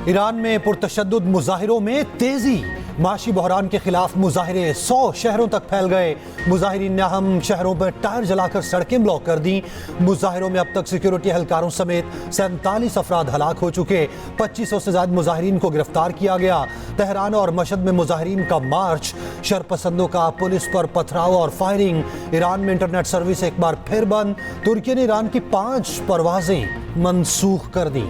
Iran में पुरतशद्दुद मुजाहिरों में तेजी। माशी बहरान के खिलाफ मुजाहिरे 100 शहरों तक फैल गए। मुजाहिरीन ने अहम शहरों में टायर जलाकर सड़कें ब्लॉक कर दी। मुजाहिरों में अब तक सिक्योरिटी एहलकारों समेत 47 अफराद हलाक हो चुके। 2500 से ज्यादा मुजाहिरीन को गिरफ्तार किया गया। तेहरान और मशहद में मुजाहिरीन का मार्च, शरपसंदों का पुलिस पर पथराव और फायरिंग। ईरान में इंटरनेट सर्विस एक बार फिर बंद। तुर्की ने ईरान की 5 परवाजें मनसूख कर दी।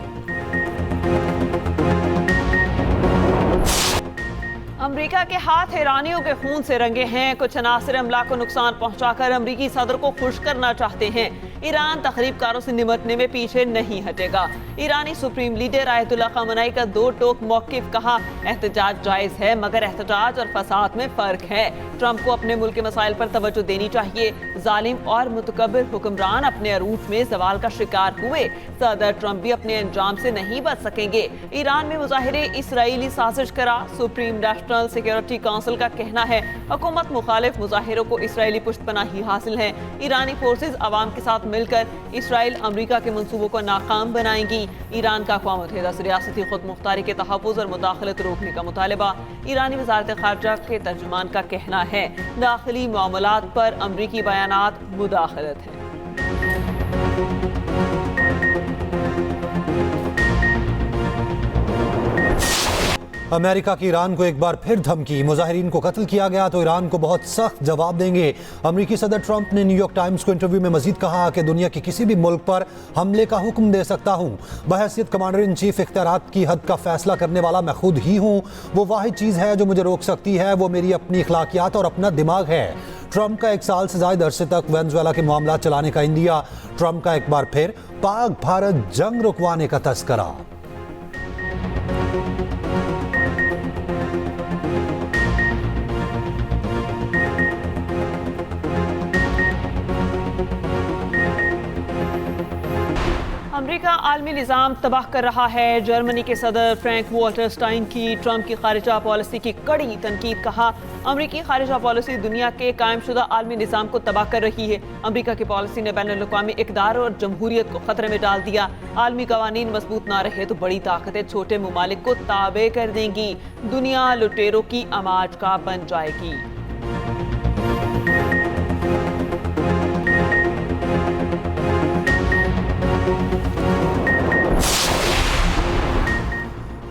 अमेरिका के हाथ ईरानियों के खून से रंगे हैं। कुछ अनासिर अमला को नुकसान पहुंचाकर अमेरिकी सदर को खुश करना चाहते हैं। ईरान तखरीबकारों से निमटने में पीछे नहीं हटेगा। ईरानी सुप्रीम लीडर आयतुल्ला खamenei का 2 टोक मौकिफ, कहा एहतजाज जायज है मगर एहतजाज और फसाद में फर्क है। ट्रंप को अपने मुल्क के मसाइल पर तवज्जो देनी चाहिए। जालिम और मुतकब्बिर हुक्मरान अपने अरूज में सवाल का शिकार हुए। सदर ट्रंप भी अपने अंजाम से नहीं बच सकेंगे। ईरान में मुजाहिरे इसराइली साजिश करा। सुप्रीम नेशनल सिक्योरिटी काउंसिल का कहना है हुकूमत मुखालिफ मुजाहिरों को इसराइली पुष्टपनाही हासिल है। ईरानी फोर्सेज अवाम के साथ मिलकर इसराइल अमेरिका के मंसूबों को नाकाम बनाएंगी। ईरान का अक़वाम मुत्तहिदा से रियासती खुद मुख्तारी के तहफ़्फ़ुज़ और मुदाखलत रोकने का मुतालबा। ईरानी वज़ारत ख़ारिजा के तर्जुमान का कहना है दाखिली मामलात पर अमरीकी बयानात मुदाखलत है। अमेरिका की ईरान को एक बार फिर धमकी। मुजाहिरीन को कत्ल किया गया तो ईरान को बहुत सख्त जवाब देंगे। अमेरिकी सदर ट्रंप ने न्यूयॉर्क टाइम्स को इंटरव्यू में मजीद कहा कि दुनिया के किसी भी मुल्क पर हमले का हुक्म दे सकता हूँ। बहैसियत कमांडर इन चीफ इख्तियारात की हद का फैसला करने वाला मैं खुद ही हूँ। वो वाहिद चीज़ है जो मुझे रोक सकती है वो मेरी अपनी अखलाकियात और अपना दिमाग है। ट्रंप का 1 साल से ज्यादा अरसे तक वेनेजुएला के मामला चलाने का इंदिया। ट्रंप का एक बार फिर पाक भारत जंग रुकवाने का तस्करा। अमेरिका आलमी निज़ाम तबाह कर रहा है। जर्मनी के सदर फ्रैंक वॉल्टर स्टाइन की ट्रंप की खारिजा पॉलिसी की कड़ी तनकीद। कहा अमेरिकी खारिजा पॉलिसी दुनिया के कायमशुदा आलमी निज़ाम को तबाह कर रही है। अमेरिका की पॉलिसी ने बैनुल-अक़वामी इक़्तिदार और जमहूरियत को खतरे में डाल दिया। आलमी कवानीन मजबूत ना रहे तो बड़ी ताकतें छोटे ममालिक को ताबे कर देंगी। दुनिया लुटेरों की अमाज का बन जाएगी।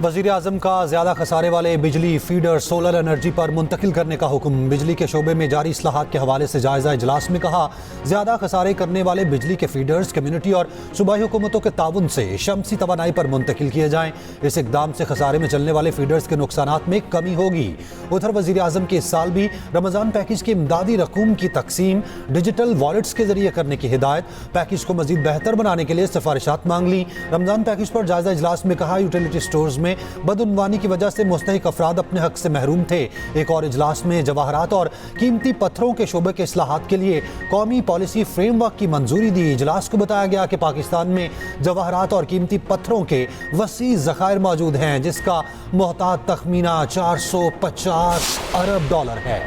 वज़ीर आज़म का ज़्यादा खसारे वाले बिजली फीडर सोलर एनर्जी पर मुंतकिल करने का हुक्म। बिजली के शोबे में जारी इस्लाहात के हवाले से जायज़ा इजलास में कहा ज़्यादा खसारे करने वाले बिजली के फीडर्स कम्युनिटी और सूबाई हुकूमतों के ताउन से शमसी तवानाई पर मुंतकिल किए जाएँ। इस इकदाम से खसारे में चलने वाले फीडर्स के नुकसानात में कमी होगी। उधर वज़ीर आज़म के इस साल भी रमज़ान पैकेज की इमदादी रकूम की तकसीम डिजिटल वॉलेट्स के जरिए करने की हिदायत। पैकेज को मज़ीद बेहतर बनाने के लिए सिफारिशात मांग ली। रमज़ान पैकेज पर जायज़ा इजलास में कहा यूटिलिटी स्टोर्स में बदउनवानी की वजह से मुस्तहिक अफराद अपने हक से महरूम थे। एक और इजलास में जवाहरात और कीमती पत्थरों के शोबे के इस्लाहात के लिए कौमी पॉलिसी फ्रेमवर्क की मंजूरी दी। इजलास को बताया गया कि पाकिस्तान में जवाहरात और कीमती पत्थरों के वसी ज़खायर मौजूद हैं जिसका मोहतात तखमीना 450 अरब डॉलर है।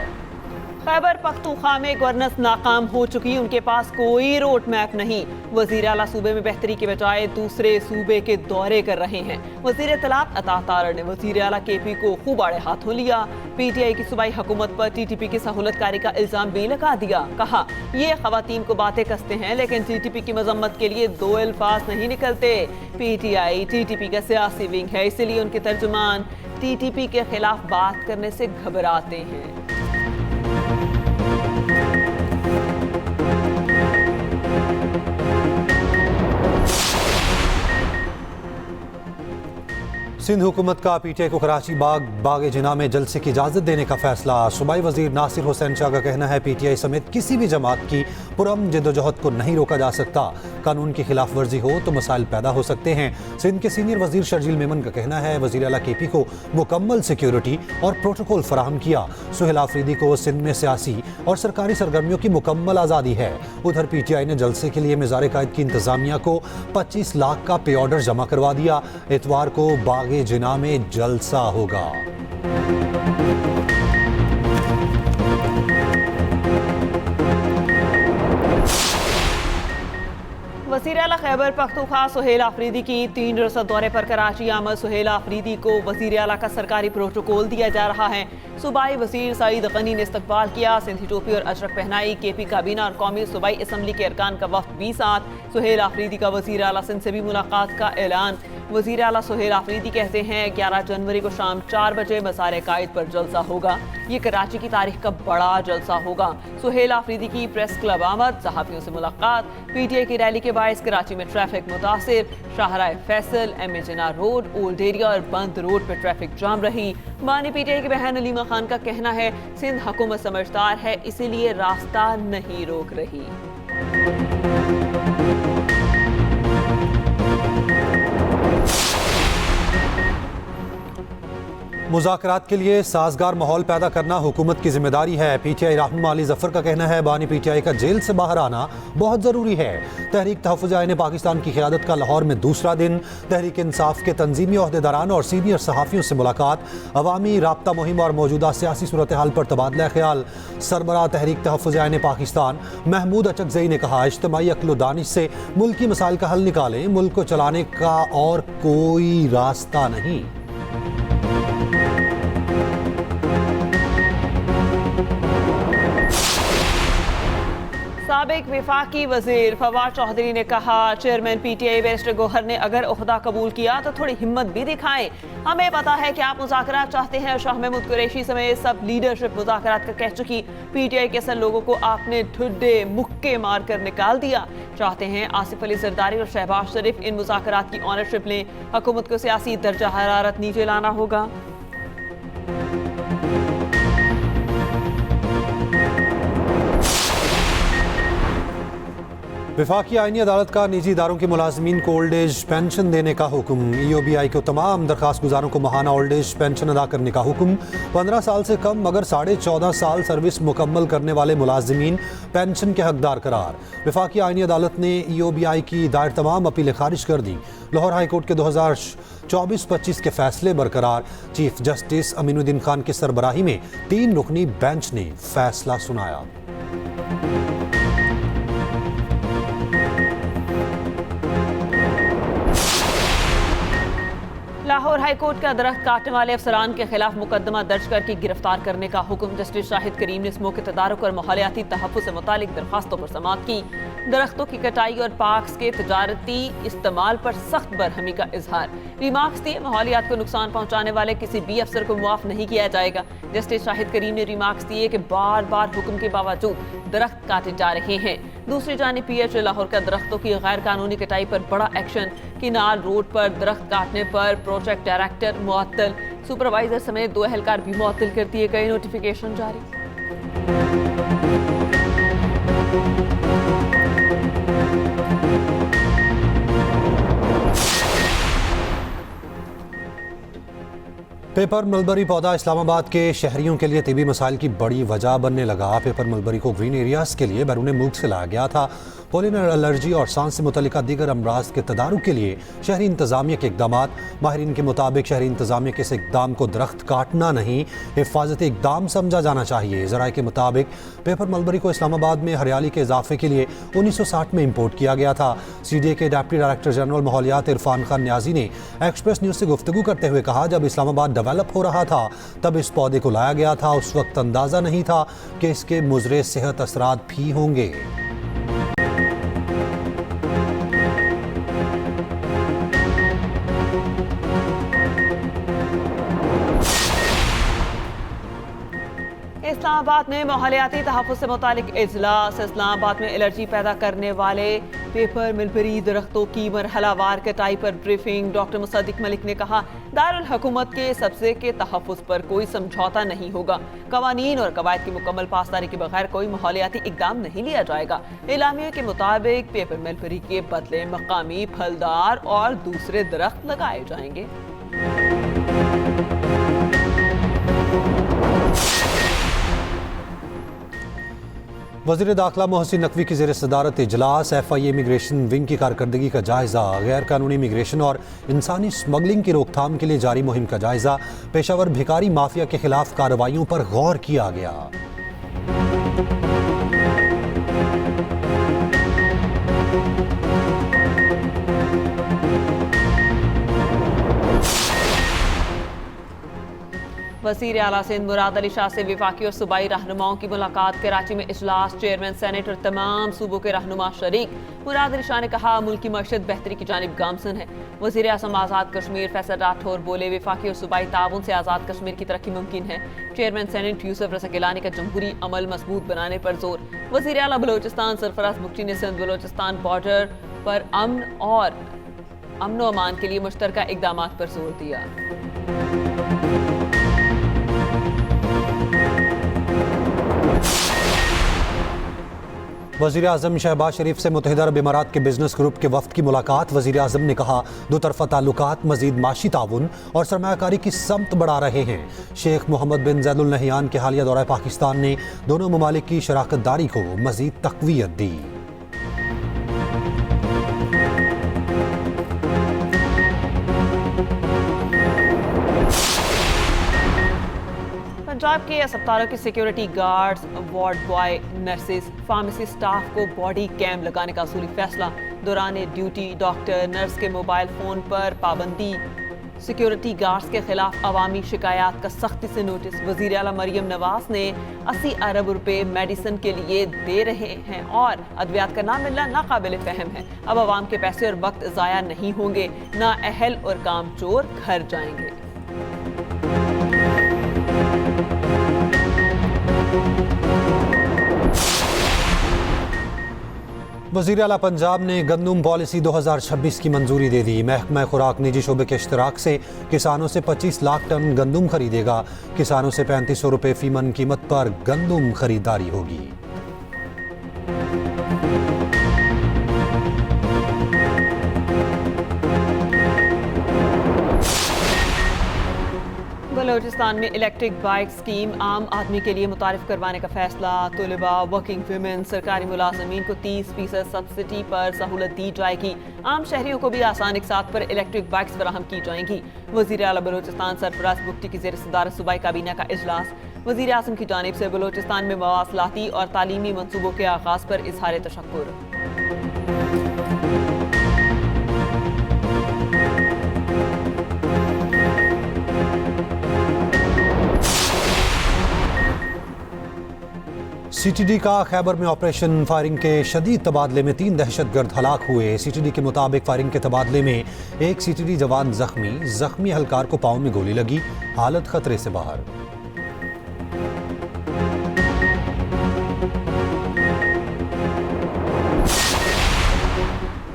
खैबर पख्तूनख्वा में गवर्नेंस नाकाम हो चुकी। उनके पास कोई रोड मैप नहीं। वजीर आला सूबे में बेहतरी के बजाय दूसरे सूबे के दौरे कर रहे हैं। वजीर इत्तलात अता तारड़ ने वजीर आला KP को खूब आड़े हाथों लिया। PTI की सूबाई हुकूमत पर TTP की सहूलतकारी का इल्जाम भी लगा दिया। कहा ये खवातीन को बातें कसते हैं लेकिन TTP की मजम्मत के लिए 2 अल्फाज नहीं निकलते। PTI TTP का सियासी विंग है, इसलिए उनके तर्जुमान TTP के खिलाफ बात करने से घबराते हैं। सिंध हुकूमत का PTI को कराची बाग जिना में जलसे की इजाज़त देने का फैसला। सूबाई वजीर नासिर हुसैन शाह का कहना है PTI समेत किसी भी जमात की पुरअमन जद्दोजहद को नहीं रोका जा सकता। कानून की खिलाफ वर्जी हो तो मसाइल पैदा हो सकते हैं। सिंध के सीनियर वजीर शर्जील मेमन का कहना है वजीर आला KP को मुकम्मल सिक्योरिटी और प्रोटोकॉल फराहम किया। सुहेल आफरीदी को सिंध में सियासी और सरकारी सरगर्मियों की मुकम्मल आज़ादी है। उधर PTI ने जलसे के लिए मिज़ार कायद की इंतजामिया को 25 लाख का पे ऑर्डर जमा करवा दिया। इतवार को बाग जिना में जलसा होगा। वज़ीर आला खैबर पख्तूनख्वा सुहेल आफरीदी की 3 रोज़ा दौरे पर कराची आमद। सुहेल आफरीदी को वज़ीर आला का सरकारी प्रोटोकॉल दिया जा रहा है। सूबाई वज़ीर सईद गनी ने इस्तकबाल किया। सिंधी टोपी और अशरक पहनाई। KP काबीना और कौमी सूबाई असम्बली के अरकान का वफ्द भी साथ। सुहेल आफरीदी का वज़ीर आला सिंध से भी मुलाकात का ऐलान। वज़ीर आला सुहेल आफरीदी कहते हैं 11 जनवरी को शाम 4 बजे मज़ार कायद पर जलसा होगा। ये कराची की तारीख का बड़ा जलसा होगा। सुहेल आफरीदी की प्रेस क्लब आमद। सहाफ़ियों से मुलाकात। PTI की रैली के बायस कराची में ट्रैफिक मुतासिर। शाहराह फैसल, MA जिन्ना रोड, ओल्ड एरिया और बंद रोड पर ट्रैफिक जाम रही। बानी PTI की बहन अलीमा खान का कहना है सिंध हुकूमत समझदार है, इसीलिए रास्ता नहीं रोक रही। मुज़ाकरात के लिए साजगार माहौल पैदा करना हुकूमत की जिम्मेदारी है। PTI रहनुमा अली जफर का कहना है बानी PTI का जेल से बाहर आना बहुत ज़रूरी है। तहरीक तहफ़्फ़ुज़ आईन पाकिस्तान की क़यादत का लाहौर में दूसरा दिन। तहरीक इंसाफ के तंजीमी ओहदेदारान और सीनियर सहाफ़ियों से मुलाकात। अवामी राब्ता मुहिम और मौजूदा सियासी सूरत हाल पर तबादला ख्याल। सरबराह तहरीक तहफ़्फ़ुज़ आईन पाकिस्तान महमूद अचकज़ई ने कहा इज्तिमाई अक्ल व दानिश से मुल्की मसाइल का हल निकालें, मुल्क को चलाने का और कोई रास्ता नहीं। साबिक विफाकी वजीर फवाद चौधरी ने कहा चेयरमैन PTI बैरिस्टर गौहर ने अगर ओहदा कबूल किया तो थोड़ी हिम्मत भी दिखाएं। हमें पता है कि आप मुज़ाकरात चाहते हैं। शाह महमूद कुरैशी समेत सब लीडरशिप मुज़ाकरात का कह चुकी। PTI के असर लोगों को आपने ठुड्डे मुक्के मार कर निकाल दिया। चाहते हैं आसिफ अली जरदारी और शहबाज शरीफ इन मुज़ाकरात की ऑनरशिप लें। हुकूमत को सियासी दर्जा हरारत नीचे लाना होगा। वफाकी आईनी अदालत का निजी इदारों के मुलाजमीन को ओल्ड एज पेंशन देने का हुक्म। EOBI को तमाम दरखास्त गुजारों को माहाना ओल्ड एज पेंशन अदा करने का हुक्म। 15 साल से कम मगर 14.5 साल सर्विस मुकम्मल करने वाले मुलाजमीन पेंशन के हकदार करार। वफाकी आईनी अदालत ने EOBI की दायर तमाम अपीलें खारिज कर दी। लाहौर हाई कोर्ट के 2024-25 के फैसले बरकरार। चीफ जस्टिस अमीनुद्दीन खान की सरबराही में 3 रुकनी बेंच ने फैसला सुनाया। लाहौर हाई कोर्ट का दरख्त काटने वाले अफसरान के खिलाफ मुकदमा दर्ज करके गिरफ्तार करने का हुक्म। जस्टिस शाहिद करीम ने इस मौके तदारुक और माहौलियाती तहफ़्फ़ुज़ से मुतालिक दरखास्तों पर समाअत की। दरख्तों की कटाई और पार्क्स के तजारती इस्तेमाल पर सख्त बरहमी का इजहार। रिमार्क्स दिए माहौलियात को नुकसान पहुँचाने वाले किसी भी अफसर को मुआफ नहीं किया जाएगा। जस्टिस शाहिद करीम ने रिमार्क्स दिए कि बार बार हुक्म के बावजूद दरख्त काटे जा रहे हैं। दूसरी जानिब PH लाहौर का दरख्तों की गैर कानूनी कटाई पर बड़ा एक्शन। किनाल रोड पर दरख्त काटने पर प्रोजेक्ट डायरेक्टर मुअत्तल, सुपरवाइजर समेत 2 एहलकार भी मुअत्तल कर दिए गए। नोटिफिकेशन जारी। पेपर मलबरी पौधा इस्लामाबाद के शहरियों के लिए तिबी मसाइल की बड़ी वजह बनने लगा। पेपर मलबरी को ग्रीन एरियाज के लिए बैरून मुल्क से लाया गया था। पोलिन एलर्जी और सांस से मुतल्लिका दीगर अमराज के तदारुक के लिए शहरी इंतजामिया के इकदाम। माहिरीन के मुताबिक शहरी इंतजामिया के इस इकदाम को दरख्त काटना नहीं हिफाजती इकदाम समझा जाना चाहिए। ज़राए के मुताबिक पेपर मलबरी को इस्लामाबाद में हरियाली के इजाफे के लिए 1960 में इम्पोर्ट किया गया था। CDA के डिप्टी डायरेक्टर जनरल माहौलियात इरफान खान न्याजी ने एक्सप्रेस न्यूज़ से गुफ्तगू करते हुए कहा जब इस्लामाबाद डेवलप हो रहा था तब इस पौधे को लाया गया था। उस वक्त अंदाज़ा नहीं था कि इसके मुज़रे सेहत असरात भी होंगे। इस्लामाबाद में माहौलियाती तहफ़्फ़ुज़ से मुतालिक इजलास। इस्लामाबाद में एलर्जी पैदा करने वाले पेपर मलबरी दरख्तों की मरहलावार कटाई पर ब्रीफिंग। डॉक्टर मुसद्दिक मलिक ने कहा दारुल हुकूमत के सब्ज़े के तहफ़्फ़ुज़ पर कोई समझौता नहीं होगा। कवानीन और कवायद की मुकम्मल पासदारी के बगैर कोई माहौलियाती इकदाम नहीं लिया जाएगा। एलामिया के मुताबिक पेपर मलबरी के बदले मकामी फलदार और दूसरे दरख्त लगाए जाएंगे। वज़ीर दाखिला मोहसिन नकवी की ज़ेर सदारत इजलास। FIA इमिग्रेशन विंग की कारकर्दगी का जायज़ा। गैर कानूनी इमिग्रेशन और इंसानी स्मगलिंग की रोकथाम के लिए जारी मुहिम का जायज़ा। पेशावर भिखारी माफिया के खिलाफ कार्रवाइयों पर गौर किया गया। वज़ीर आला सिंध मुराद अली शाह से वफाकी और सूबाई रहनुमाओं की मुलाकात। कराची में इजलास, चेयरमैन सेनेट और तमाम सूबों के रहनुमा शरीक। मुराद अली शाह ने कहा मुल्क की मशरत बेहतरी की जानिब गामसन है। वज़ीर आज़म आज़ाद कश्मीर फैसल राठौर बोले वफाकी और सूबाई ताउन से आज़ाद कश्मीर की तरक्की मुमकिन है। चेयरमैन सेनेट यूसुफ रज़ा गिलानी का जमहूरी अमल मजबूत बनाने पर जोर। वज़ीर आला बलोचिस्तान सरफराज बुगटी ने सिंध बलोचिस्तान बॉर्डर पर अमन व अमान के लिए मुश्तरका इक़दामात पर जोर दिया। वज़ीर आज़म शहबाज शरीफ से मुत्तहिदा अरब इमारात के बिजनेस ग्रुप के वफ्द की मुलाकात। वज़ीर आज़म ने कहा दो तरफ़ा ताल्लुकात मज़ीद माशी ताउन और सरमायाकारी की समत बढ़ा रहे हैं। शेख मोहम्मद बिन ज़ैद अल नहयान के हालिया दौरा पाकिस्तान ने दोनों ममालिक की शराकत दारी को मज़ीद तक़वियत दी। पंजाब के अस्पतालों की security guards, ward boy, nurses, pharmacy staff को बॉडी कैम लगाने का असूली फैसला। दौरान ड्यूटी डॉक्टर नर्स के मोबाइल फ़ोन पर पाबंदी। सिक्योरिटी गार्ड्स के खिलाफ अवामी शिकायत का सख्ती से नोटिस। वज़ीर आला मरियम नवाज ने 80 अरब रुपए मेडिसिन के लिए दे रहे हैं और अद्वियात का ना मिलना नाकाबिल फ़हम है। अब आवाम के पैसे और वक्त ज़ाया नहीं होंगे, ना अहल और कामचोर घर जाएंगे। वज़ीर आला पंजाब ने गंदुम पॉलिसी 2026 की मंजूरी दे दी। महकमा खुराक निजी शोबे के इश्तराक से किसानों से 25 लाख टन गंदुम खरीदेगा। किसानों से 3500 रुपये फी मन कीमत पर गंदुम खरीदारी होगी। बलोचिस्तान में इलेक्ट्रिक बाइक स्कीम आम आदमी के लिए मुतारिफ करवाने का फैसला। तलबा, वर्किंग वुमेन, सरकारी मुलाजमीन को 30% सब्सिडी पर सहूलत दी जाएगी। आम शहरियों को भी आसान इकसात पर इलेक्ट्रिक बाइक्स फराहम की जाएंगी। वज़ीर आला बलोचिस्तान सरफराज बुगटी की ज़ेर सदारत सूबाई काबीना का इजलास। वज़ीर आज़म की जानिब से बलोचिस्तान में मवासलाती और तालीमी मनसूबों के आगाज़ पर इजहार तशक्कुर। CTD का खैबर में ऑपरेशन फायरिंग के शदीद तबादले में 3 दहशतगर्द हलाक हुए। CTD के मुताबिक फायरिंग के तबादले में एक CTD जवान जख्मी एहलकार को पाँव में गोली लगी, हालत खतरे से बाहर।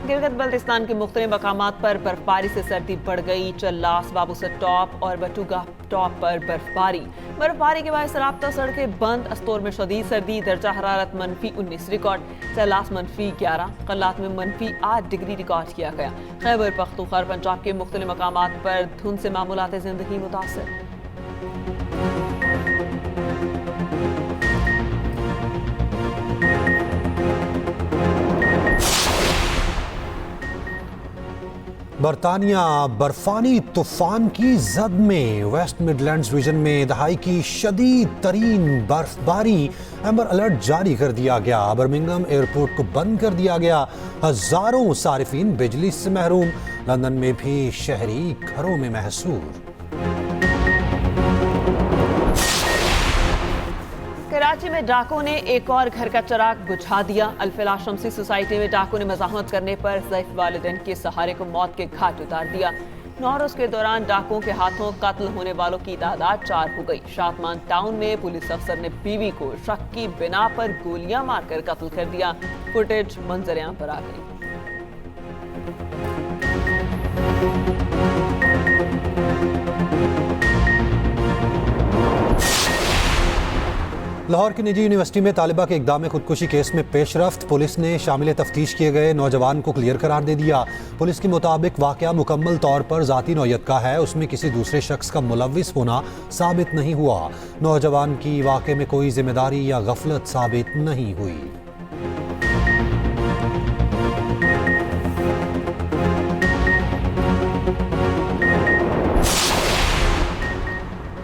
गिलगित बल्तिस्तान के मुख्तलिफ मकामात पर बर्फबारी से सर्दी बढ़ गई। चल्लास, बाबूसर टॉप और बटुगा टॉप पर बर्फबारी के बाद राब्ता सड़कें बंद। अस्तोर में शदीद सर्दी, दर्जा हरारत -19 रिकॉर्ड। चल्लास -11, कल्लात में -8 डिग्री रिकॉर्ड किया गया। खैबर पख्तूनख्वा पंजाब के मुख्तलिफ मकामात पर धुंध से मामूलात जिंदगी मुतासर। बरतानिया बर्फानी तूफान की जद में। वेस्ट मिडलैंड्स रीजन में दहाई की शदीद तरीन बर्फबारी। एम्बर अलर्ट जारी कर दिया गया। बर्मिंघम एयरपोर्ट को बंद कर दिया गया। हजारों सारिफीन बिजली से महरूम। लंदन में भी शहरी घरों में महसूर। कराची में डाकुओं ने एक और घर का चिराग बुझा दिया। अल-फलाह शमसी सोसाइटी में डाकुओं ने मज़ाहमत करने पर ज़ईफ़ वालिदैन के सहारे को मौत के घाट उतार दिया। नौरोज के दौरान डाकुओं के हाथों कत्ल होने वालों की तादाद 4 हो गई। शादमान टाउन में पुलिस अफसर ने बीवी को शक की बिना पर गोलियां मारकर कत्ल कर दिया। फुटेज मंजर-ए-आम पर आ गई। लाहौर की निजी यूनिवर्सिटी में तालिबा के इक़दाम खुदकुशी केस में पेशरफ्त। पुलिस ने शामिल तफ्तीश किए गए नौजवान को क्लियर करार दे दिया। पुलिस के मुताबिक वाक़या मुकम्मल तौर पर ज़ाती नौयत का है। उसमें किसी दूसरे शख्स का मुलव्विस होना साबित नहीं हुआ। नौजवान की वाक़े में कोई जिम्मेदारी या गफलत साबित नहीं हुई।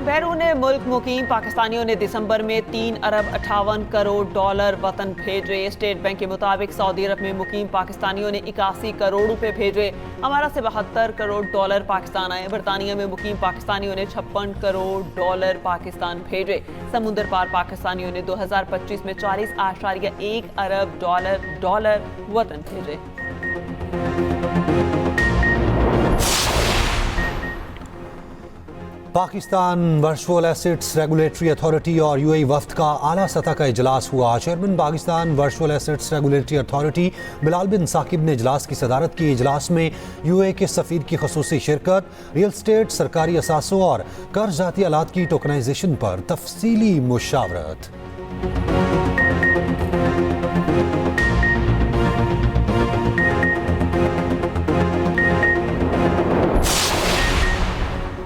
बैरून मुल्क मुकीम पाकिस्तानियों ने दिसंबर में 3 अरब 58 करोड़ डॉलर वतन भेजे। स्टेट बैंक के मुताबिक सऊदी अरब में मुकीम पाकिस्तानियों ने 81 करोड़ रुपए भेजे। हमारा से 72 करोड़ डॉलर पाकिस्तान आए। बरतानिया में मुकीम पाकिस्तानियों ने 56 करोड़ डॉलर पाकिस्तान भेजे। समुद्र पार पाकिस्तानियों ने 2025 में 40.1 अरब डॉलर वतन भेजे। Pakistan virtual assets regulatory authority और यूएई वफ्द का आला सतह का इजलास हुआ। Chairman Pakistan virtual assets regulatory authority Bilal bin Saqib ने इजलास की सदारत की। इजलास में यूएई के सफीर की खसूसी शिरकत, रियल स्टेट, सरकारी असासों और कर्जाती आलात की टोकनाइजेशन पर तफसीली मुशावरत।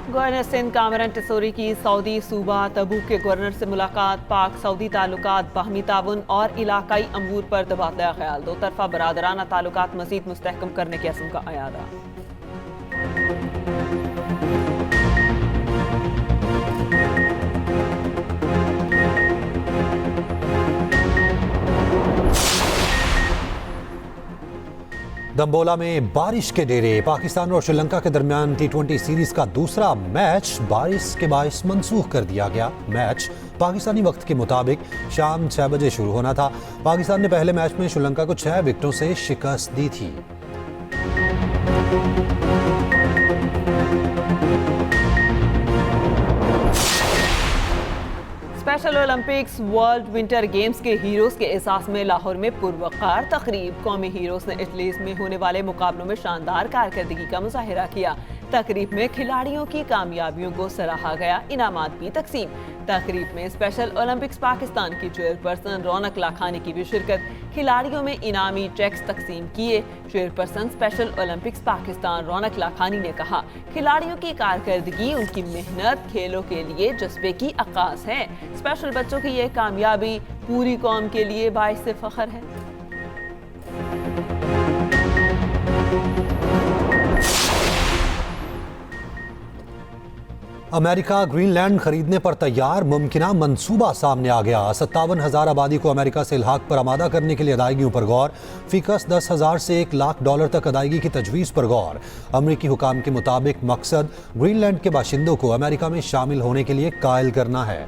गवर्नर सिंध कामरान टिसोरी की सऊदी सूबा तबूक के गवर्नर से मुलाकात। पाक सऊदी ताल्लुकात, बाहमी ताउन और इलाकाई अमूर पर तबादला ख्याल। दो तरफा बरादराना ताल्लुकात मजीद मुस्तहकम करने के अज़्म का अयादा। दम्बोला में बारिश के डेरे। पाकिस्तान और श्रीलंका के दरमियान T20 सीरीज का दूसरा मैच बारिश के बायस मंसूख कर दिया गया। मैच पाकिस्तानी वक्त के मुताबिक शाम 6 बजे शुरू होना था। पाकिस्तान ने पहले मैच में श्रीलंका को 6 विकेटों से शिकस्त दी थी। Special Olympics world winter games के हीरोज के एहसास में लाहौर में पुरवकार तकरीब। कौमी हीरोज ने इटली में होने वाले मुकाबलों में शानदार कारकर्दगी का मुजाहिरा किया। तकरीब में खिलाड़ियों की कामयाबियों को सराहा गया, इनामात भी तकसीम। तकरीब में स्पेशल ओलंपिक्स पाकिस्तान की चेयरपर्सन रौनक लाखानी की भी शिरकत। खिलाड़ियों में इनामी चेक्स तकसीम किए। चेयरपर्सन स्पेशल ओलंपिक्स पाकिस्तान रौनक लाखानी ने कहा, खिलाड़ियों की कारकर्दगी, उनकी मेहनत खेलों के लिए जज्बे की अक्कास है। स्पेशल बच्चों की यह कामयाबी पूरी कौम के लिए बाइस फख्र है। अमेरिका ग्रीनलैंड खरीदने पर तैयार, मुमकिना मंसूबा सामने आ गया। 57,000 आबादी को अमेरिका से इल्हाक पर आमादा करने के लिए अदायगियों पर गौर। फीकस 10,000 से $1 लाख तक अदायगी की तजवीज़ पर गौर। अमरीकी हुकाम के मुताबिक मकसद ग्रीनलैंड के बाशिंदों को अमेरिका में शामिल होने के लिए कायल करना है।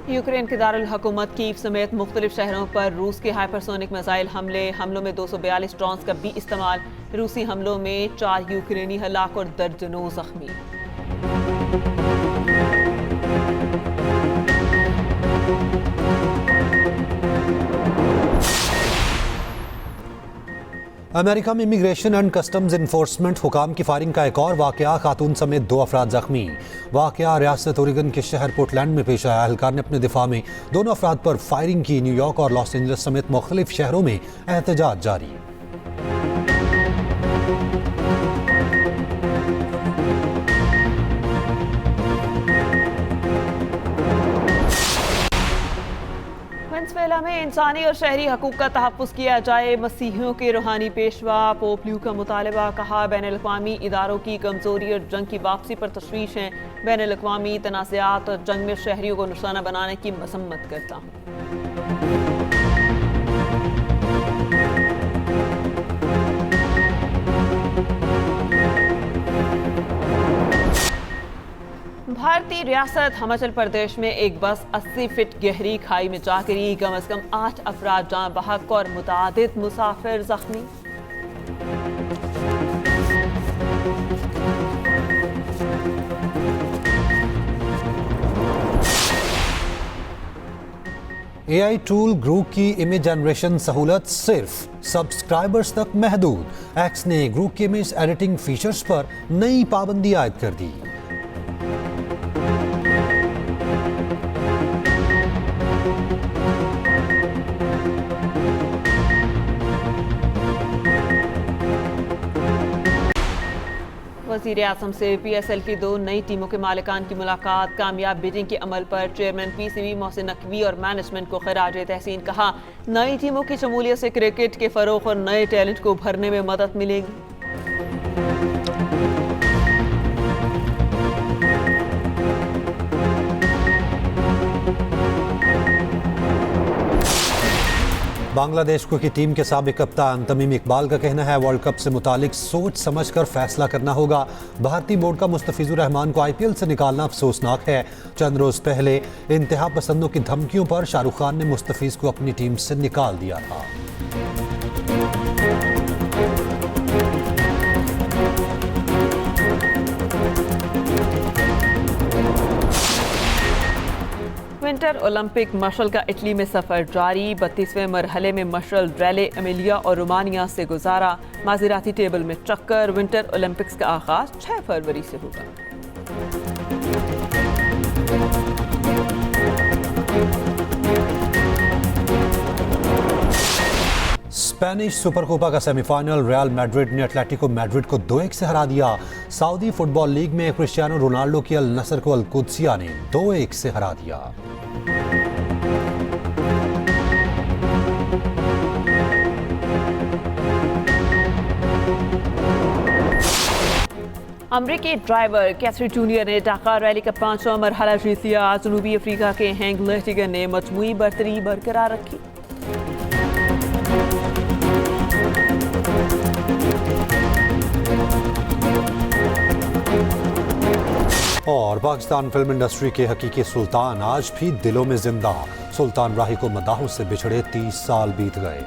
यूक्रेन के दारुल हुकूमत कीव समेत मुख्तलिफ शहरों पर रूस के हाइपरसोनिक मिसाइल हमलों में 242 ड्रोन्स का भी इस्तेमाल। रूसी हमलों में 4 यूक्रेनी हलाक और दर्जनों जख्मी। अमेरिका में इमिग्रेशन एंड कस्टम्स इन्फोर्समेंट हुकाम की फायरिंग का एक और वाकया, खातून समेत 2 अफराद जख्मी। वाकया रियासत ओरेगन के शहर पोर्टलैंड में पेश आया। एहलकार ने अपने दिफा में दोनों अफराद पर फायरिंग की। न्यूयॉर्क और लॉस एंजल्स समेत मुख्तलिफ शहरों में एहतजाज जारी। वेनेजुएला में इंसानी और शहरी हकूक का तहफ़्फ़ुज़ किया जाए। मसीहियों के रूहानी पेशवा पोप लियो का मुतालबा। कहा, बैनुल-अक़वामी इदारों की कमज़ोरी और जंग की वापसी पर तशवीश है। बैनुल-अक़वामी तनाज़ात और जंग में शहरियों को निशाना बनाने की मसम्मत करता हूँ। भारतीय रियासत हिमाचल प्रदेश में एक बस 80 फीट गहरी खाई में जा गिरी। कम से कम 8 अफराद जान बहक और मुतादिद मुसाफिर जख्मी। AI टूल ग्रुप की इमेज जनरेशन सहूलत सिर्फ सब्सक्राइबर्स तक महदूद। एक्स ने ग्रुप की इमेज एडिटिंग फीचर्स पर नई पाबंदी आयद कर दी। वज़ीर आज़म से PSL की 2 नई टीमों के मालिकान की मुलाकात। कामयाब बिडिंग के अमल पर चेयरमैन PCB मोहसिन नकवी और मैनेजमेंट को खिराज तहसीन। कहा, नई टीमों की शमूलियत से क्रिकेट के फ़रोग़ और नए टैलेंट को उभरने में मदद मिलेगी। बांग्लादेश की टीम के साबिक कप्तान तमीम इकबाल का कहना है, वर्ल्ड कप से मुतालिक सोच समझकर फैसला करना होगा। भारतीय बोर्ड का मुस्तफिजुर रहमान को IPL से निकालना अफसोसनाक है। चंद रोज पहले इंतहा पसंदों की धमकियों पर शाहरुख खान ने मुस्तफिज को अपनी टीम से निकाल दिया था। विंटर ओलंपिक मशल का इटली में सफर जारी। 32वें मरहले में मशल रैले एमिलिया और रोमानिया से गुजारा। माजिराती टेबल में टक्कर। विंटर ओलंपिक्स का आगाज 6 फरवरी से होगा। स्पेनिश सुपर कोपा का सेमीफाइनल, रियल मैड्रिड ने एटलेटिको मैड्रिड को 2-1 से हरा दिया। सऊदी फुटबॉल लीग में क्रिस्टियानो रोनाल्डो की अल नसर को अल कुद्सिया ने 2-1 से हरा दिया। अमरीकी ड्राइवर कैथरी जूनियर ने ढाका रैली का 5वां मरहला जीत लिया। जनूबी अफ्रीका के हैंग लहटिगन ने मजमूई बरतरी बरकरार रखी। और पाकिस्तान फिल्म इंडस्ट्री के हकीकी सुल्तान आज भी दिलों में जिंदा। सुल्तान राही को मदाहों से बिछड़े 30 साल बीत गए।